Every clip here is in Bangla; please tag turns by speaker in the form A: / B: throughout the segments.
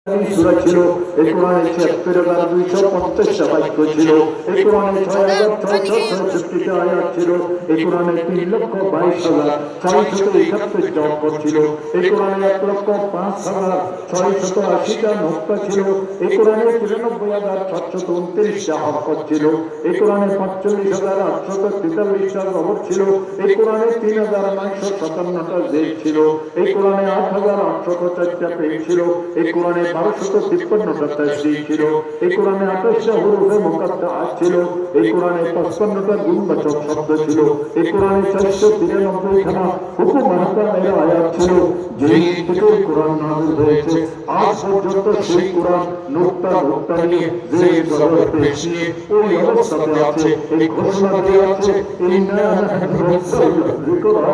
A: সূরা ছিল, এই কোরআনে ৭৬,২৫০টা বাক্য ছিল, এই কোরআনে ৬,৬৬৬টা আয়াত ছিল, এই কোরআনে ৩,২২,৬৭১টা অক্ষর ছিল, এই কোরআনে ১,০৫,৬৮০টা নোক্তা ছিল, এই কোরআনে ৯৩,৭২৯টা হরকত ছিল, এই কোরআনে ৪৫,৮৪৩টা জবর ছিল, এই কোরআনে ৩,৯৫৭টা জের ছিল, এই কোরআনে ৮,৮০৪টা পেশ ছিল, এই কোরআনে ১২৫৩টা তাসবিহ ছিল, এই কোরআনে ২৮টা হুরুফে মুকাত্তাআত ছিল, এই কোরআনে ৫৫টা গুণবাচক শব্দ ছিল, এই কোরআনে ৪৯৩খানা হুকুম আহকামের আয়াত ছিল। যেই থেকে কোরআন নাযিল হয়েছে আজ পর্যন্ত সেই কোরআন নুক্তা নিয়ে যে জবর পেশ নিয়ে ওই অবস্থাতে আছে, এই ঘোষণা দিয়ে আছে ইন্না নাহনু নাযালনা যিকরা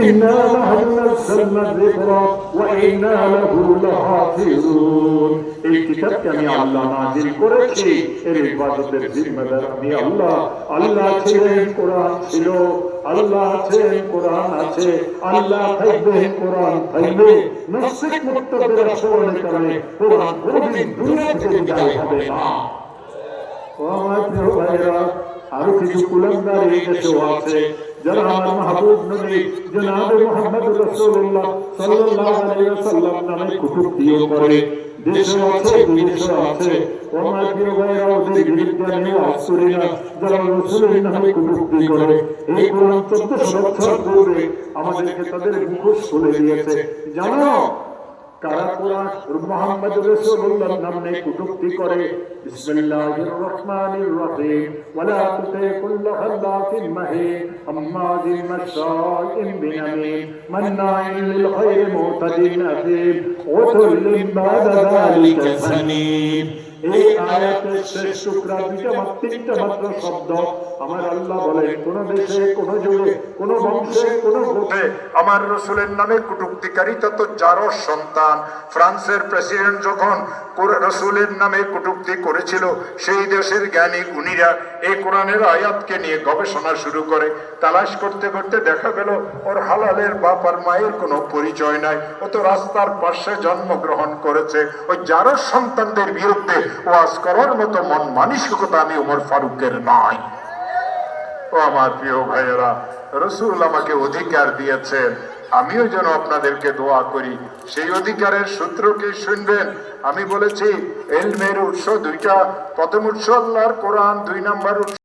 A: ইন্না নাহনু নাযালনা যিকরা ওয়া ইন্না লাহু লাহাফিজুন। এই কিতাবকে আমি আল্লাহ নাযিল করেছি, এর ইবাদতের জিম্মাদার আমি আল্লাহ। আল্লাহ ছিলেন, কোরআন ছিল, আল্লাহ আছেন, কোরআন আছে, আল্লাহ থাকবে, কোরআন থাকবে। নাস্তিক মুরতাদদের আচরণের কারণে কোরআন কোনদিন দুনিয়া থেকে বিদায় হবে না। ও আমার প্রিয় ভাইরা, আরো কিছু কুলাঙ্গার এই দেশেও আছে যারা আমার মাহবুব নবী জনাবে মুহাম্মদ রাসূলুল্লাহ সাল্লাল্লাহু আলাইহি ওয়াসাল্লাম নামে কটূক্তিও করে। দেশে আছে, বিদেশে আছে। ও আমার প্রিয় ভাইরা, ওদের বিরুদ্ধে আমি ওয়াজ করি না। যারা রাসূলের নামে কটূক্তি করে, এই কোরআন ১৪০০ বছর পূর্বে আমাদেরকে তাদের মুখোশ খুলে দিয়েছে। জানো কারা কোরআন মুহাম্মদ রাসূলুল্লাহ নামে কটূক্তি করে? বিসমিল্লাহির রহমানির রহিম। ওয়ালা তুতি কুল্লা খাল্লাফিন মাহিন হাম্মাযিন মাশাইন বিনামিন মান্নাইন লিল খায়রি মুতাদিন আযীম উতুল্লিন বা'দা যালিকা যানিম। এই আয়াতের শেষ টুকরা তিনটা মাত্র শব্দ। আমার আল্লাহ বলেন, কোন দেশে, কোন যুগে, কোন বংশে, কোন গোত্রে আমার রাসূলের নামে কটূক্তিকারী তত জারজ সন্তান। ফ্রান্সের প্রেসিডেন্ট যখন রাসূলের নামে কটূক্তি করেছিল, সেই দেশের জ্ঞানী গুণীরা এই কোরআনের আয়াতকে নিয়ে গবেষণা শুরু করে। তালাশ করতে করতে দেখা গেল ওর হালালের বাপ আর মায়ের কোনো পরিচয় নাই, ও তো রাস্তার পাশে জন্মগ্রহণ করেছে। ওই জারজ সন্তানদের বিরুদ্ধে ওয়াজ করার মতো মন মানসিকতা আমি ওমর ফারুকের নাই। ও আমার প্রিয় ভাইয়েরা, রাসূল আমাকে অধিকার দিয়েছেন, আমিও যেন আপনাদেরকে দোয়া করি। সেই অধিকারের সূত্র কি শুনবেন? আমি বলেছি ইলমের উৎস দুইটা। প্রথম উৎস আল্লাহর কোরআন, ২ নম্বর উৎস